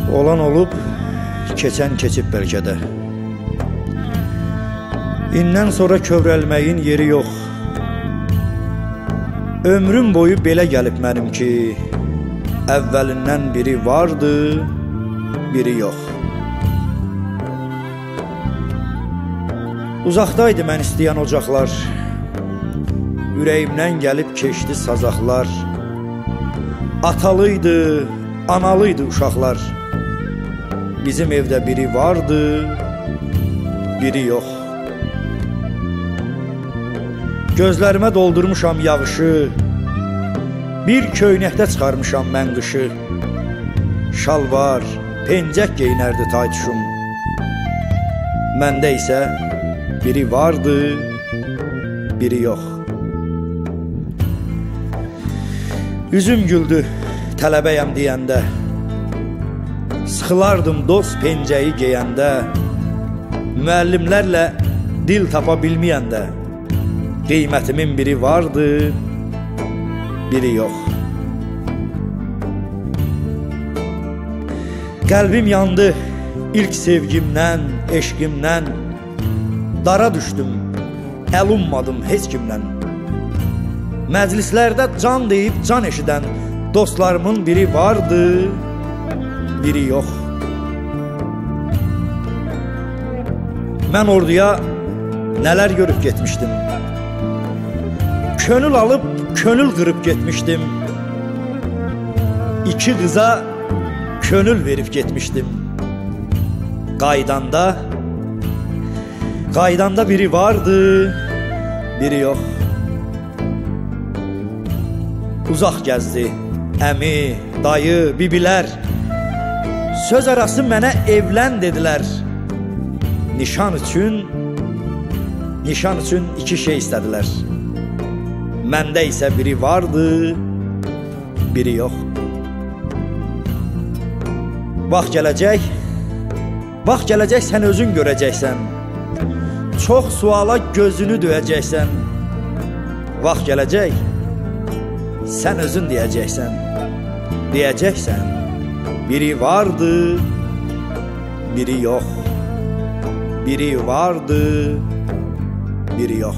Olan olub, keçən keçib bəlkə də. İndən sonra kövrəlməyin yeri yox. Ömrüm boyu belə gəlib mənim ki, əvvəlindən biri vardı, biri yox. Uzaqdaydı mən istəyən ocaqlar, ürəyimdən gəlib keçdi sazaqlar. Atalıydı, analıydı uşaqlar. Bizim evdə biri vardı, biri yox. Gözlərimə doldurmuşam yağışı, bir köynəkdə çıxarmışam mən qışı. Şalvar, pencək geyinərdi taytuşum. Məndə isə biri vardı, biri yox. Üzüm güldü tələbəyəm deyəndə, sıxılardım dost pencəyi geyəndə, müəllimlərlə dil tapa bilməyəndə, qiymətimin biri vardı, biri yox. Qəlbim yandı ilk sevgimdən, eşqimdən, dara düşdüm, əl ummadım heç kimdən. Məclislərdə can deyib can eşidən dostlarımın biri vardı, biri yox. Mən orduya nələr görüb getmişdim, könül alıb könül qırıb getmişdim. İki qıza könül verib getmişdim. Qaydanda biri vardı, biri yox. Uzaq gəzdi əmi, dayı, bibilər, söz arası mənə evlən dedilər. Nişan üçün iki şey istədilər. Məndə isə biri vardı, biri yox. Vaxt gələcək sən özün görəcəksən. Çox suala gözünü döyəcəksən. Vaxt gələcək, sən özün deyəcəksən. Deyəcəksən, biri vardı, biri yox. Biri vardı, biri yox.